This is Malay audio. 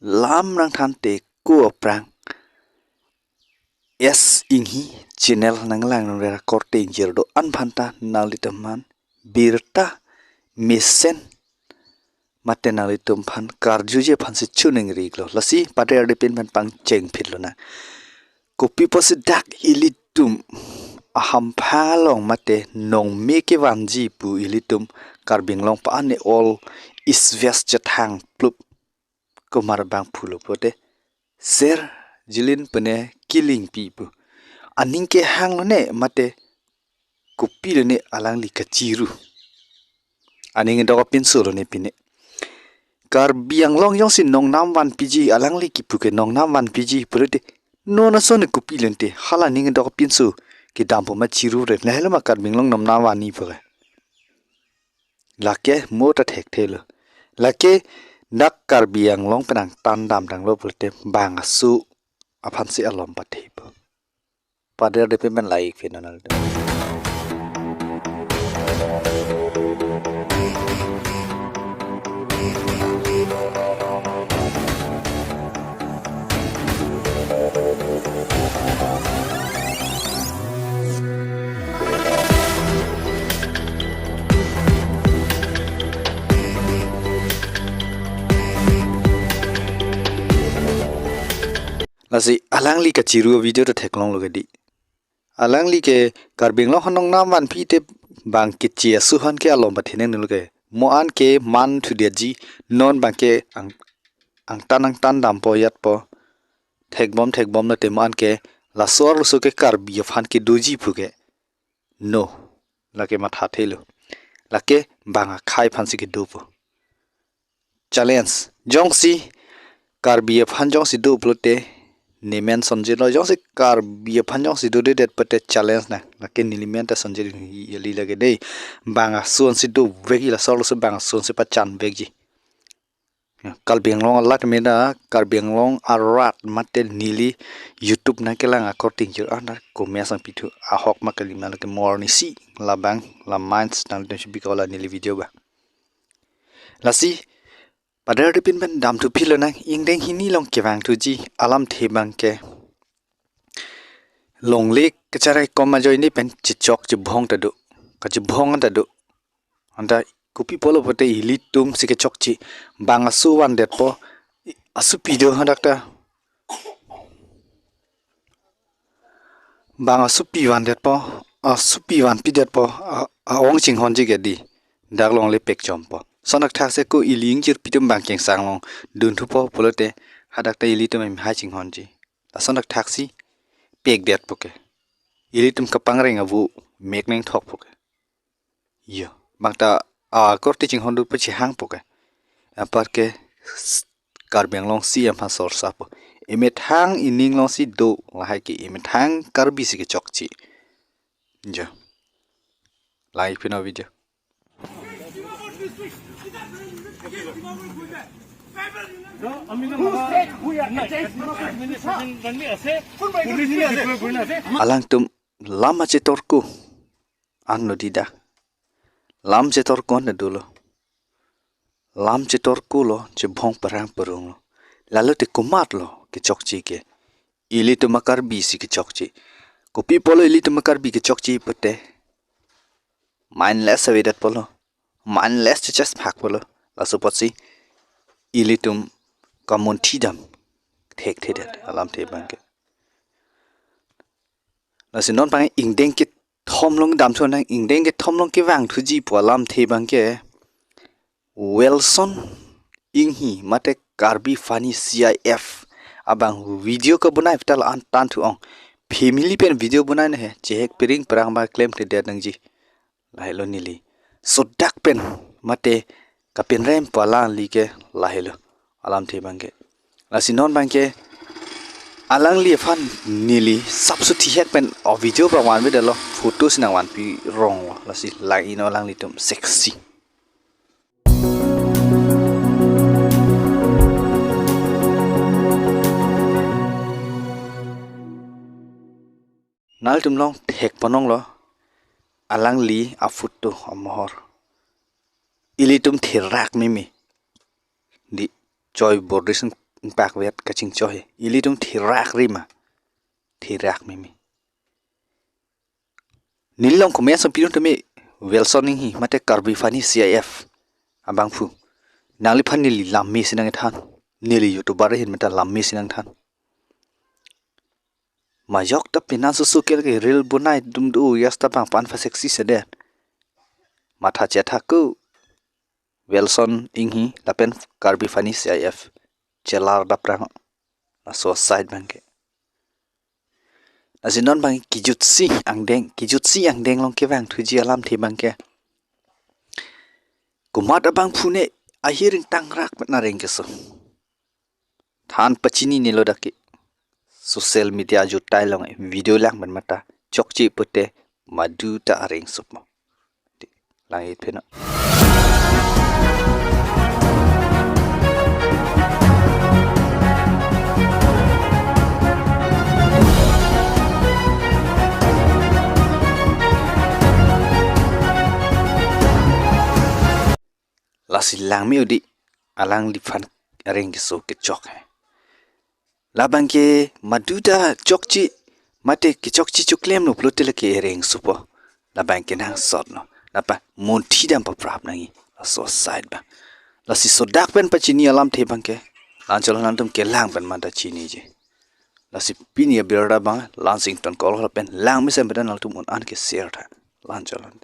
lam nang than te ko prang yes inghi channel nang lang nang recording jerdo an phanta nalitaman birta mesend mate nalitum phan karjuje phan se chuning riglo lasi pate adipin man pang cheng phitlo na kopi pose dak ilitum aham phalong mate nong meke wanji pu ilitum karbing long pa ane all is west chathang plup komar bang phulo pote ser jilin pene Killingpi pu aning ke hang ne mate kopi ne alang li kachiru aning ndo pin solo ne pine karbi Anglong yong sin nong nam wan piji alang li ki puke nong nam wan piji purute no na so ne kopi lente hala ning ndo pin su ki dampo ma chiru re lehlo ma karbing long nam nam wan ni pure lake mota thek thelo lake nak karbi Anglong penang tan dam dang lo purute bang su aphan se alom pathe pu pada de pe men like final lasi alang li ka chiru video to theklong lo gadi alang li ke karbing lo honong nam wan phi te bang ke chia su han ke alom bathine nul ke mo an ke man thu dia ji non bang ke ang tan dam po yat po thek bom na te man ke la sor su ke karbi fan ke doji phu ke no la ke ma tha thelo la ke bang a khai phan si ke do po challenge jong si karbi fan jong si do plote nemen sonje lo jong se karbi phan jong si do de det pate challenge na la ke nilimen ta sonje li lage dei banga son si do vegi la solo se banga son se pa chan vegi kalbeng long lat me da karbeng long arat mate nili youtube na ke lang according to ana ko me sang pitu a hok ma kalima la ke morni si la bang la minds na de bi ko la nili video ba la si pada de pin ben dam tu philo na ingdeng hini long ke wang tu ji alam the bang ke long lek ke charai kom ma join ni pen chi chok chi bhong ta du ka chi bhong ta du anda kopi polo pote ilitum sike chok chi bang asu wan det po asu pido hadakta bang asu pi wan det po asu pi wan pi det po a ong ching hon ji ge di dak long le pek chom po sonak thak se ko iling jir pitum bang keng sang long dun thu po polote hadakta ilitum em ha ching hon ji la sonak thak si pek det po ke ilitum kapang reng awu mek neng thok po ke yo bangta korti ching hon du pachi hang po ke apar ke karbeng long si am ha sor sa po emet hang ining long si do la hai ke emet hang karbi si ke chok chi jo like pino video alang tum lama che torku an no dida lam che torku na dulo lam che torku lo che bhong parang parung lalo te kumat lo ke chokchi ke ili to makar bi si ke chokchi kopi polo ili to makar bi ke chokchi pate mindless awedat polo mindless just phak polo laso potsi ili tum kamun thidam thek thedet alam the bangke lasi non pang ingdeng ke thomlong dam thon nang ingdeng ke thomlong ke wang thuji polam the bangke Wilson inghi mate karbi fani CIF abang video ko bunai vital an tan thu ong family pen video bunai ne he chehek piring perang ba claim te der nang ji lahelo nili so dak pen mate kapin rem pala li ke lahelo alam the bangke lasi non bangke alang li fan nili sabsu thi hek pen o video ba wan be dalo photos na wan pi rong lasi lai no lang li tum sexy nal tum long thek panong lo alang li afutu amhor ilitum thirak mimi di joy bordison bạc Việt cái chinh chơi ili đông thì rạc ri mà thì rạc mimi nín long của mẹ xong pin tụi Wilson hi mate karbi fani CIF abang phu nangli phan ni lam mi sinang than nili youtuber hin mata lam mi sinang than ma yok ta pinan su kel ke real bunai dum du yasta bang pan fa sexy sede matha chetha ku Wilson inghi lapen karbi fani CIF chelar daprang na so side bank asinon bang kijutsi ang deng long ke bang thuji alam the bang ke kumat abang phune ahiring tangrak na reng ke so than pachini nilo daki social media ju tai long video lang ban mata chokchi pute madu ta areng sup langit phena lasi lang mi udi alang li fan areng ke so ke chok labang ke maduda chokchi mate ke chokchi chuklem no plotel ke areng supo labang ke nang sot no napa monthi dam pa prap nangi so side ba lasi so dak pen pa chini alam the bang ke lanchol nantum ke lang pen manda chini je lasi pinia berda bang lansington kol pen lang mi sem bedan altum on an ke share tha lanchol